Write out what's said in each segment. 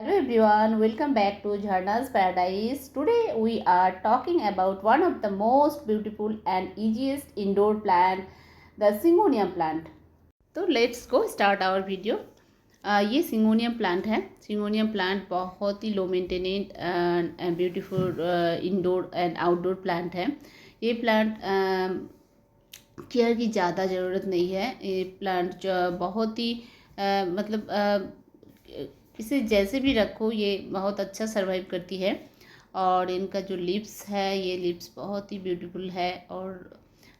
Hello everyone, welcome back to Jharna's Paradise. Today we are talking about one of the most beautiful and easiest indoor plant, the Syngonium plant. तो let's go start our video. ये syngonium plant है। Syngonium plant बहुत ही low maintenance and beautiful indoor and outdoor plant है। ये plant care की ज़्यादा ज़रूरत नहीं है। ये प्लांट जो बहुत ही इसे जैसे भी रखो ये बहुत अच्छा सर्वाइव करती है। और इनका जो लिप्स है, ये लिप्स बहुत ही ब्यूटीफुल है। और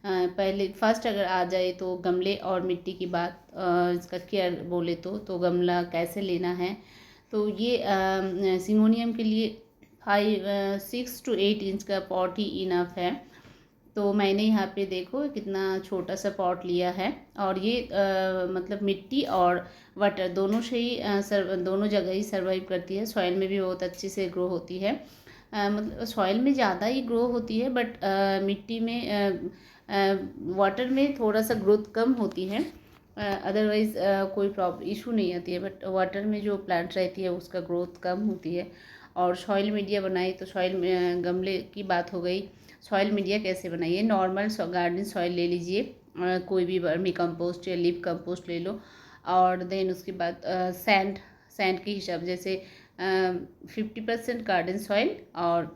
पहले फर्स्ट अगर आ जाए तो गमले और मिट्टी की बात, इसका केयर बोले तो गमला कैसे लेना है। तो ये सिंगोनियम के लिए 6 to 8 इंच का पॉट ही इनफ है। तो मैंने यहाँ पे देखो कितना छोटा सा पॉट लिया है। और ये मिट्टी और वाटर दोनों से ही दोनों जगह ही सर्वाइव करती है। सॉइल में भी बहुत अच्छे से ग्रो होती है। सॉइल में ज़्यादा ही ग्रो होती है, बट मिट्टी में वाटर में थोड़ा सा ग्रोथ कम होती है। अदरवाइज़ कोई प्रॉब्लम इशू नहीं आती है, बट वाटर में जो प्लांट रहती है उसका ग्रोथ कम होती है। और सॉइल मीडिया बनाई तो सॉइल में गमले की बात हो गई। सॉइल मीडिया कैसे बनाइए, नॉर्मल गार्डन सॉइल ले लीजिए, कोई भी वर्मी कंपोस्ट या लिप कंपोस्ट ले लो। और देन उसके बाद सैंड सैंड के हिसाब जैसे 50% गार्डन सॉइल और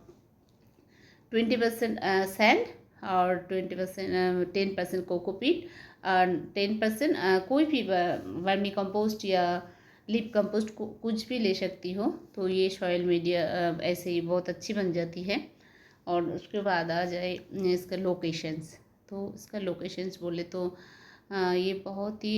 20% सैंड और 10% कोकोपीट और 10% कोई भी वर्मी कंपोस्ट या लिप कंपोस्ट कुछ भी ले सकती हो। तो ये सॉइल मीडिया ऐसे ही बहुत अच्छी बन जाती है। और उसके बाद आ जाए इसका लोकेशंस। तो इसका लोकेशंस बोले तो ये बहुत ही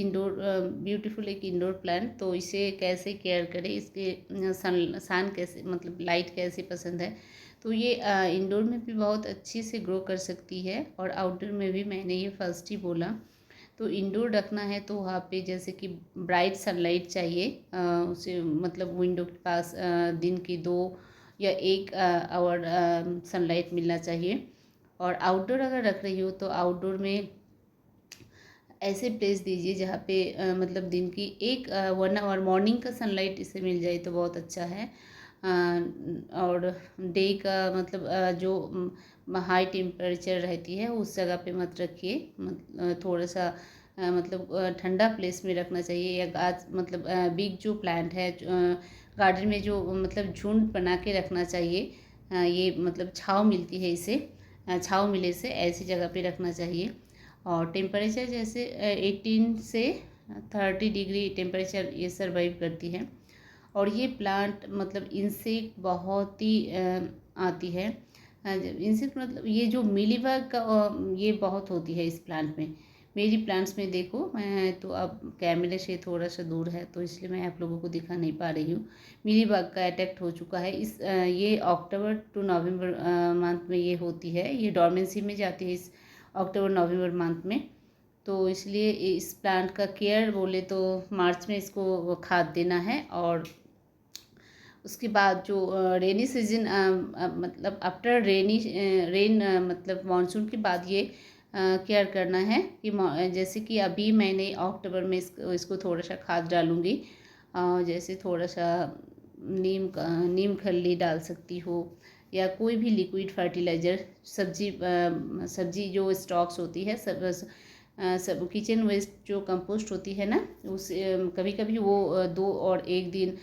इंडोर ब्यूटीफुल एक इंडोर प्लांट। तो इसे कैसे केयर करें, इसके सन कैसे लाइट कैसे पसंद है। तो ये इंडोर में भी बहुत अच्छी से ग्रो कर सकती है और आउटडोर में भी। मैंने ये फर्स्ट ही बोला। तो इंडोर रखना है तो वहाँ पे जैसे कि ब्राइट सनलाइट चाहिए, उसे विंडो के पास दिन की 2 या 1 आवर सनलाइट मिलना चाहिए। और आउटडोर अगर रख रही हो तो आउटडोर में ऐसे प्लेस दीजिए जहाँ पे दिन की 1 आवर मॉर्निंग का सनलाइट इसे मिल जाए तो बहुत अच्छा है। और डे का जो हाई टेम्परेचर रहती है उस जगह पे मत रखिए। थोड़ा सा ठंडा प्लेस में रखना चाहिए। या आज बिग जो प्लांट है गार्डन में जो झुंड बना के रखना चाहिए। ये छाँव मिलती है इसे, छाँव मिले से ऐसी जगह पे रखना चाहिए। और टेम्परेचर जैसे 18 से 30 डिग्री टेम्परेचर ये सर्वाइव करती है। और ये प्लांट इंसेक्ट बहुत ही आती है। इंसेक्ट ये जो मिलीबग का ये बहुत होती है इस प्लांट में। मेरी प्लांट्स में देखो, मैं तो अब कैमरे से थोड़ा सा दूर है तो इसलिए मैं आप लोगों को दिखा नहीं पा रही हूँ। मिलीबग का अटैक हो चुका है। ये अक्टूबर टू नवंबर मंथ में ये होती है। ये डोरमेंसी में जाती है इस अक्टूबर नवंबर मंथ में। तो इसलिए इस प्लांट का केयर बोले तो मार्च में इसको खाद देना है। और उसके बाद जो rainy season after rain monsoon के बाद ये केयर करना है कि जैसे कि अभी मैंने अक्टूबर में इसको थोड़ा सा खाद डालूँगी। जैसे थोड़ा सा नीम खल्ली डाल सकती हो या कोई भी लिक्विड फर्टिलाइज़र। सब्जी जो स्टॉक्स होती है सब किचन वेस्ट जो कंपोस्ट होती है ना, उस कभी कभी वो 2 और 1 दिन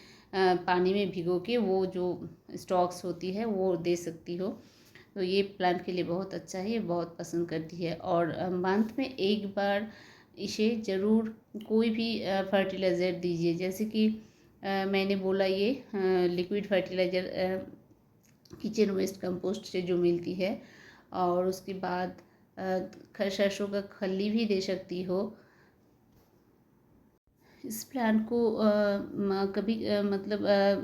पानी में भिगो के वो जो स्टॉक्स होती है वो दे सकती हो। तो ये प्लांट के लिए बहुत अच्छा है, ये बहुत पसंद करती है। और मंथ में 1 बार इसे ज़रूर कोई भी फर्टिलाइज़र दीजिए। जैसे कि मैंने बोला ये liquid fertiliser kitchen waste compost से जो मिलती है। और उसके बाद सरसों का खल्ली भी दे सकती हो। इस प्लांट को कभी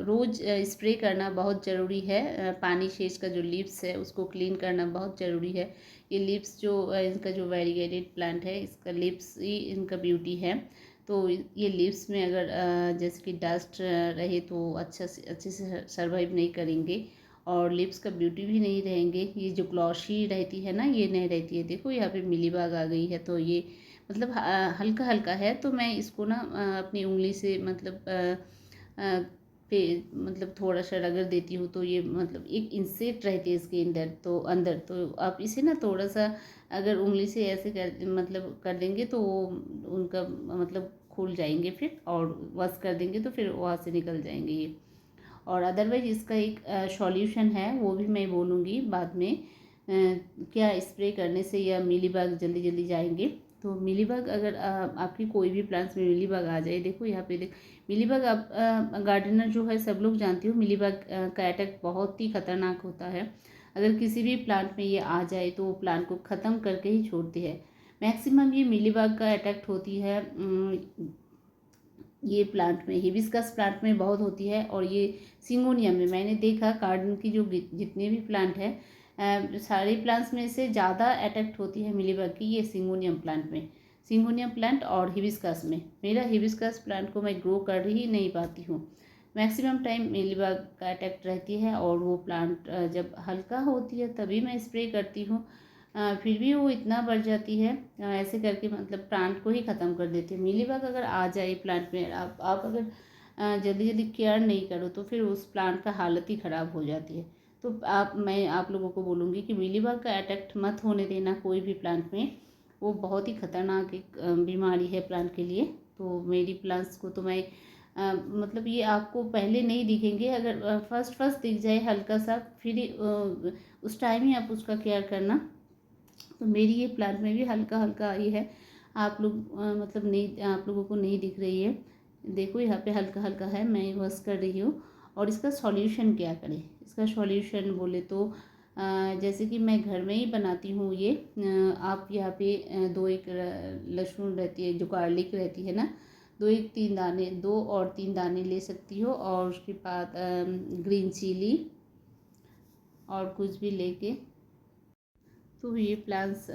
रोज़ स्प्रे करना बहुत ज़रूरी है। पानी से इसका जो लीव्स है उसको क्लीन करना बहुत ज़रूरी है। ये लीव्स जो इनका जो वेरीगेटेड प्लांट है, इसका लीव्स ही इनका ब्यूटी है। तो ये लीव्स में अगर जैसे कि डस्ट रहे तो अच्छे से सर्वाइव नहीं करेंगे और लिप्स का ब्यूटी भी नहीं रहेंगे। ये जो ग्लॉसी रहती है ना, ये नहीं रहती है। देखो यहाँ पे मिलीबाग आ गई है तो ये मतलब हल्का हल्का है, तो मैं इसको ना अपनी उंगली से मतलब पे मतलब थोड़ा सा रगड़ देती हूँ, तो ये मतलब एक इंसेक्ट रहती है इसके अंदर तो आप इसे ना थोड़ा सा अगर उंगली से ऐसे कर मतलब कर देंगे तो वो उनका मतलब खुल जाएंगे फिर, और वॉश कर देंगे तो फिर वहाँ से निकल जाएंगे ये। और अदरवाइज इसका एक सॉल्यूशन है, वो भी मैं बोलूँगी बाद में। क्या स्प्रे करने से या मीलीबग जल्दी जल्दी जाएंगे। तो मीलीबग अगर आपकी कोई भी प्लांट्स में मीलीबग आ जाए, देखो यहाँ पे मीलीबग आप गार्डनर जो है सब लोग जानती हो, मीलीबग का अटैक बहुत ही खतरनाक होता है। अगर किसी भी प्लांट में ये आ जाए तो वो प्लांट को ख़त्म करके ही छोड़ती है। मैक्सिमम ये मीलीबग का अटैक होती है ये प्लांट में, हिबिस्कस प्लांट में बहुत होती है, और ये सिंगोनियम में मैंने देखा गार्डन की जो जितने भी प्लांट है सारे प्लांट्स में से ज़्यादा अटैक्ट होती है मिलीबग की ये सिंगोनियम प्लांट में, सिंगोनियम प्लांट और हिबिस्कस में। मेरा हिबिस्कस प्लांट को मैं ग्रो कर ही नहीं पाती हूँ, मैक्सिमम टाइम मिलीबग का अटैक रहती है, और वो प्लांट जब हल्का होती है तभी मैं स्प्रे करती हूँ। फिर भी वो इतना बढ़ जाती है, ऐसे करके मतलब प्लांट को ही ख़त्म कर देती है। मीलीबग अगर आ जाए प्लांट में, आप अगर जल्दी जल्दी केयर नहीं करो तो फिर उस प्लांट का हालत ही ख़राब हो जाती है। तो मैं आप लोगों को बोलूँगी कि मीलीबग का अटैक मत होने देना कोई भी प्लांट में, वो बहुत ही ख़तरनाक एक बीमारी है प्लांट के लिए। तो मेरी प्लांट्स को तो मैं मतलब ये आपको पहले नहीं दिखेंगे, अगर फर्स्ट दिख जाए हल्का सा, फिर उस टाइम ही आप उसका केयर करना। तो मेरी ये प्लांट में भी हल्का हल्का आई है, आप लोग मतलब नहीं, आप लोगों को नहीं दिख रही है। देखो यहाँ पे हल्का हल्का है, मैं वॉश कर रही हूँ। और इसका सॉल्यूशन क्या करें, इसका सॉल्यूशन बोले तो जैसे कि मैं घर में ही बनाती हूँ ये। आप यहाँ पे दो एक लहसुन रहती है जो गार्लिक रहती है ना, दो और तीन दाने ले सकती हो, और उसके बाद ग्रीन चिली और कुछ भी लेके। तो ये प्लांट्स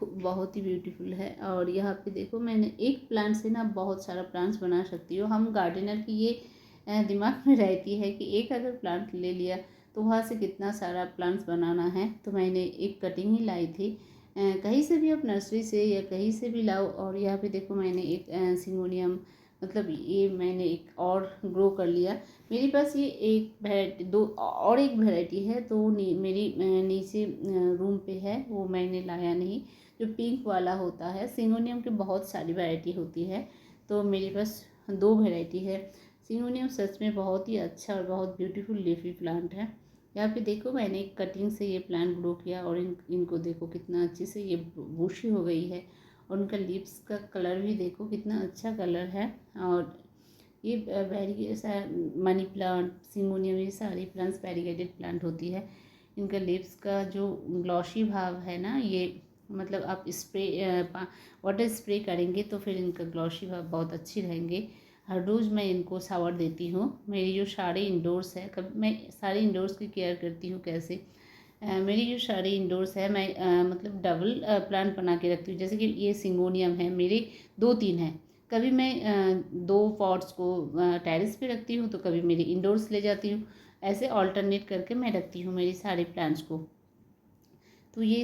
बहुत ही ब्यूटीफुल है। और यहाँ पे देखो मैंने एक प्लांट से ना बहुत सारा प्लांट्स बना सकती हो। हम गार्डनर की ये दिमाग में रहती है कि एक अगर प्लांट ले लिया तो वहाँ से कितना सारा प्लांट्स बनाना है। तो मैंने एक कटिंग ही लाई थी, कहीं से भी, आप नर्सरी से या कहीं से भी लाओ। और यहाँ पे देखो मैंने एक सिंगोनियम मतलब ये मैंने एक और ग्रो कर लिया। मेरे पास ये एक वैरायटी, दो और एक वैरायटी है, तो मेरी नीचे रूम पे है, वो मैंने लाया नहीं। जो पिंक वाला होता है, सिंगोनियम की बहुत सारी वैरायटी होती है, तो मेरे पास दो वैरायटी है। सिंगोनियम सच में बहुत ही अच्छा और बहुत ब्यूटीफुल लीफी प्लांट है। यहाँ पे देखो मैंने एक कटिंग से ये प्लांट ग्रो किया, और इनको देखो कितना अच्छे से ये बुशी हो गई है, और उनका लीव्स का कलर भी देखो कितना अच्छा कलर है। और ये मनी प्लांट, सिंगोनियम, ये सारी प्लांट्स वेरीगेटेड प्लांट होती है। इनका लीव्स का जो ग्लॉसी भाव है ना, ये मतलब आप वाटर स्प्रे करेंगे तो फिर इनका ग्लॉसी भाव बहुत अच्छी रहेंगे। हर रोज़ मैं इनको शावर देती हूँ। मेरी जो सारे इंडोर्स है, कब मैं सारे इंडोर्स की केयर करती हूँ कैसे, मेरी जो सारे इंडोर्स है मैं मतलब डबल प्लांट बना के रखती हूँ। जैसे कि ये सिंगोनियम है, मेरे दो तीन हैं। कभी मैं दो पॉट्स को टेरेस पे रखती हूँ, तो कभी मेरी इंडोर्स ले जाती हूँ। ऐसे ऑल्टरनेट करके मैं रखती हूँ मेरी सारे प्लांट्स को। तो ये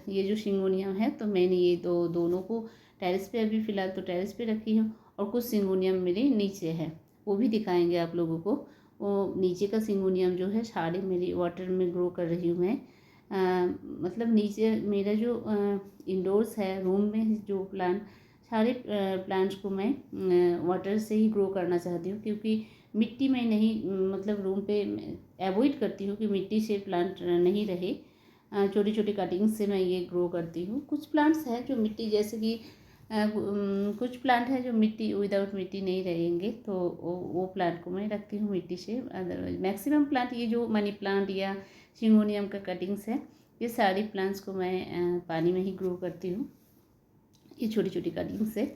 ये जो सिंगोनियम है, तो मैंने ये दोनों को टेरेस पे अभी फ़िलहाल तो टेरेस पे रखी हूँ। और कुछ सिंगोनियम मेरे नीचे है, वो भी दिखाएंगे आप लोगों को। वो नीचे का सिंगोनियम जो है सारे मेरी वाटर में ग्रो कर रही हूँ मैं। मतलब नीचे मेरा जो इंडोर्स है, रूम में जो प्लांट, सारे प्लांट्स को मैं वाटर से ही ग्रो करना चाहती हूँ, क्योंकि मिट्टी में नहीं, मतलब रूम पे अवॉइड करती हूँ कि मिट्टी से प्लांट नहीं रहे। छोटी छोटी कटिंग से मैं ये ग्रो करती हूँ। कुछ प्लांट्स हैं जो मिट्टी, जैसे कि कुछ प्लांट है जो मिट्टी विदाउट मिट्टी नहीं रहेंगे, तो वो प्लांट को मैं रखती हूँ मिट्टी से। अदरवाइज मैक्सिमम प्लांट, ये जो मनी प्लांट या सिंगोनियम का कटिंग्स है, ये सारी प्लांट्स को मैं पानी में ही ग्रो करती हूँ, ये छोटी छोटी कटिंग से।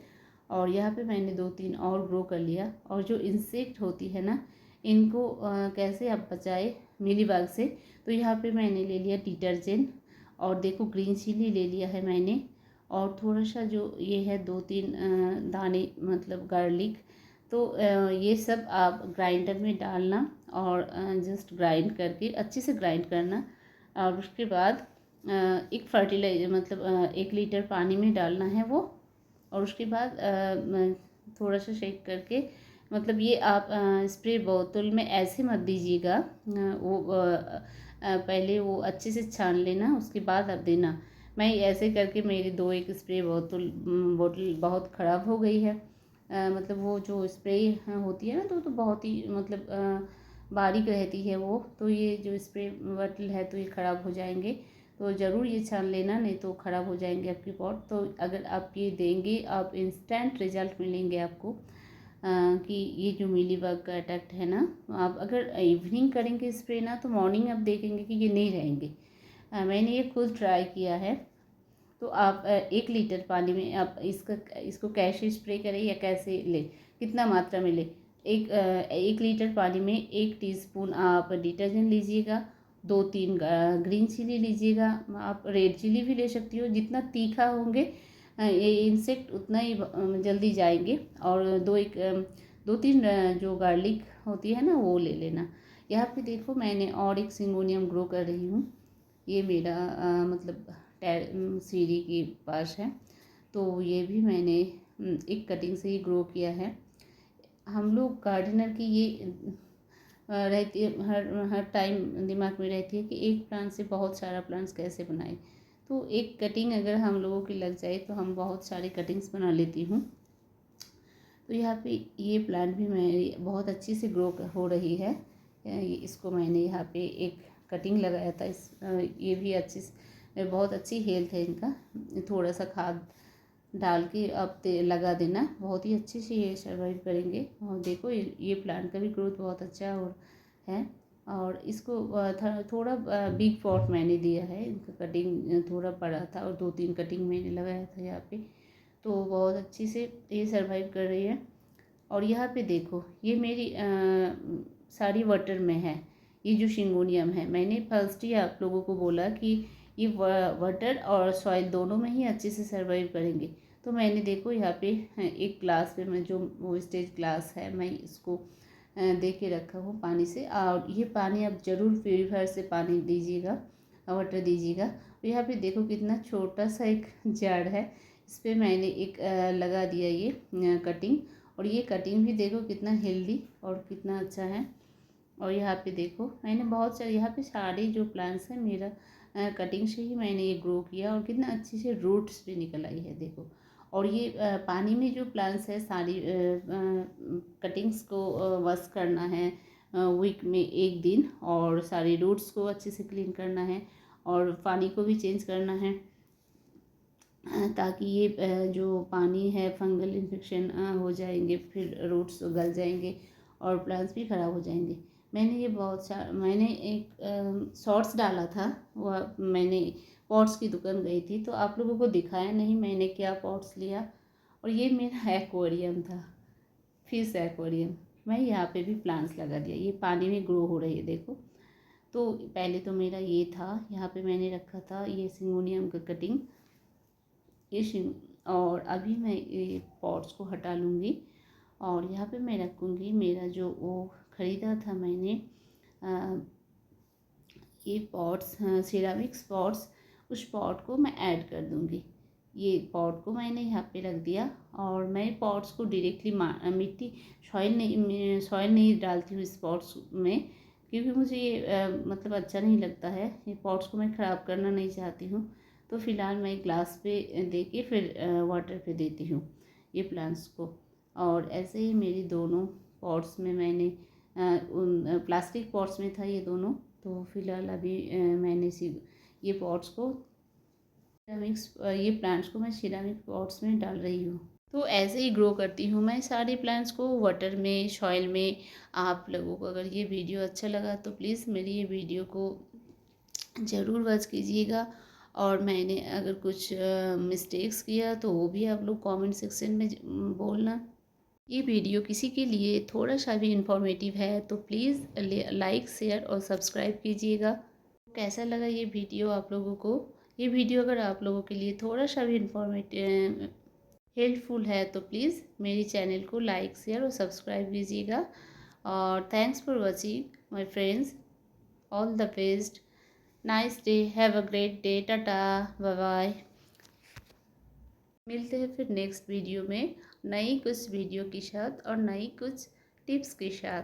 और यहाँ पे मैंने दो तीन और ग्रो कर लिया। और जो इंसेक्ट होती है ना, इनको कैसे आप बचाए मिलीबाग से, तो यहाँ पे मैंने ले लिया डिटर्जेंट, और देखो ग्रीन चिली ले लिया है मैंने, और थोड़ा सा जो ये है दो तीन दाने मतलब गार्लिक। तो ये सब आप ग्राइंडर में डालना, और जस्ट ग्राइंड करके अच्छे से ग्राइंड करना। और उसके बाद एक फर्टिलाइजर मतलब 1 लीटर पानी में डालना है वो। और उसके बाद थोड़ा सा शेक करके मतलब ये आप स्प्रे बोतल में ऐसे मत दीजिएगा, पहले वो अच्छे से छान लेना, उसके बाद आप देना। मैं ऐसे करके मेरी 2 एक स्प्रे बोतल बहुत ख़राब हो गई है। मतलब वो जो स्प्रे होती है ना तो बहुत ही मतलब बारीक रहती है वो, तो ये जो स्प्रे बोतल है तो ये ख़राब हो जाएंगे। तो ज़रूर ये छान लेना, नहीं तो ख़राब हो जाएंगे आपके पॉट। तो अगर आप ये देंगे आप इंस्टेंट रिजल्ट मिलेंगे आपको। कि ये जो मीलीबग का अटैक है ना, आप अगर इवनिंग करेंगे स्प्रे ना तो मॉर्निंग आप देखेंगे कि ये नहीं रहेंगे। मैंने ये खुद ट्राई किया है। तो आप 1 लीटर पानी में आप इसको कैसे स्प्रे करें या कैसे ले, कितना मात्रा में ले। 1 लीटर पानी में 1 टीस्पून आप डिटर्जेंट लीजिएगा, 2-3 ग्रीन चिली लीजिएगा। आप रेड चिली भी ले सकती हो, जितना तीखा होंगे ये इंसेक्ट उतना ही जल्दी जाएंगे। और 2-3 जो गार्लिक होती है ना वो ले लेना। यहाँ पे देखो मैंने और एक सिंगोनियम ग्रो कर रही हूँ। ये मेरा मतलब सीढ़ी के पास है, तो ये भी मैंने एक कटिंग से ही ग्रो किया है। हम लोग गार्डनर की ये रहती है, हर टाइम दिमाग में रहती है कि एक प्लांट से बहुत सारा प्लांट्स कैसे बनाए। तो एक कटिंग अगर हम लोगों की लग जाए तो हम बहुत सारी कटिंग्स बना लेती हूँ। तो यहाँ पे ये प्लांट भी मेरी बहुत अच्छी से ग्रो हो रही है। इसको मैंने यहाँ पे एक कटिंग लगाया था। ये भी अच्छी बहुत अच्छी हेल्थ है इनका। थोड़ा सा खाद डाल के आप लगा देना, बहुत ही अच्छे से ये सर्वाइव करेंगे। और देखो ये प्लांट का भी ग्रोथ बहुत अच्छा है। और इसको थोड़ा बिग पॉट मैंने दिया है, इनका कटिंग थोड़ा बड़ा था और 2-3 कटिंग मैंने लगाया था यहाँ पे। तो बहुत अच्छी से ये सर्वाइव कर रही है। और यहाँ पे देखो ये मेरी सारी वाटर में है। ये जो शिंगोनियम है, मैंने फर्स्ट ही आप लोगों को बोला कि ये वाटर और सॉइल दोनों में ही अच्छे से सर्वाइव करेंगे। तो मैंने देखो यहाँ पे एक ग्लास पे मैं जो वो स्टेज ग्लास है मैं इसको दे के रखा हूँ पानी से। और ये पानी आप ज़रूर प्योरीफायर से पानी दीजिएगा, वाटर दीजिएगा। यहाँ पे देखो कितना छोटा सा एक जाड़ है, इस पर मैंने एक लगा दिया ये कटिंग। और ये कटिंग भी देखो कितना हेल्दी और कितना अच्छा है। और यहाँ पे देखो मैंने बहुत सारे यहाँ पे सारे जो प्लांट्स हैं मेरा कटिंग से ही मैंने ये ग्रो किया और कितना अच्छे से रूट्स भी निकल आई है देखो। और ये पानी में जो प्लांट्स है सारी कटिंग्स को वॉश करना है वीक में 1 दिन, और सारी रूट्स को अच्छे से क्लीन करना है और पानी को भी चेंज करना है, ताकि ये जो पानी है फंगल इन्फेक्शन हो जाएंगे, फिर रूट्स गल जाएंगे और प्लांट्स भी ख़राब हो जाएंगे। मैंने एक शॉर्ट्स डाला था, वह मैंने पॉट्स की दुकान गई थी तो आप लोगों को दिखाया नहीं मैंने क्या पॉट्स लिया। और ये मेरा एक्वेरियम था, फिश एक्वेरियम। मैं यहाँ पे भी प्लांट्स लगा दिया, ये पानी में ग्रो हो रही है देखो। तो पहले तो मेरा ये था, यहाँ पे मैंने रखा था ये सिंगोनियम का कटिंग और अभी मैं ये पॉट्स को हटा लूँगी और यहाँ पे मैं रखूँगी मेरा जो वो ख़रीदा था मैंने ये पॉट्स, सिरामिक्स पॉट्स, उस पॉट को मैं ऐड कर दूँगी। ये पॉट को मैंने यहाँ पे रख दिया और मैं पॉट्स को डायरेक्टली मिट्टी सॉइल नहीं डालती हूँ इस पॉट्स में, क्योंकि मुझे ये मतलब अच्छा नहीं लगता है। ये पॉट्स को मैं ख़राब करना नहीं चाहती हूँ। तो फिलहाल मैं ग्लास पे दे के फिर वाटर पे देती हूँ ये प्लांट्स को। और ऐसे ही मेरी दोनों पॉट्स में मैंने उन प्लास्टिक पॉट्स में था ये दोनों। तो फिलहाल अभी मैंने ये पॉट्स को ये प्लांट्स को मैं सिरामिक पॉट्स में डाल रही हूँ। तो ऐसे ही ग्रो करती हूँ मैं सारे प्लांट्स को वाटर में, सॉइल में। आप लोगों को अगर ये वीडियो अच्छा लगा तो प्लीज़ मेरी ये वीडियो को ज़रूर वॉच कीजिएगा। और मैंने अगर कुछ मिस्टेक्स किया तो वो भी आप लोग कमेंट सेक्शन में बोलना। ये वीडियो किसी के लिए थोड़ा सा भी इंफॉर्मेटिव है तो प्लीज़ लाइक, शेयर और सब्सक्राइब कीजिएगा। कैसा लगा ये वीडियो आप लोगों को? ये वीडियो अगर आप लोगों के लिए थोड़ा सा भी इंफॉर्मेटिव हेल्पफुल है तो प्लीज़ मेरी चैनल को लाइक, शेयर और सब्सक्राइब कीजिएगा। और thanks for watching my friends, all the best. Nice day, have a great day, tata, bye bye. मिलते हैं फिर नेक्स्ट वीडियो में नई कुछ वीडियो के साथ और नई कुछ टिप्स के साथ।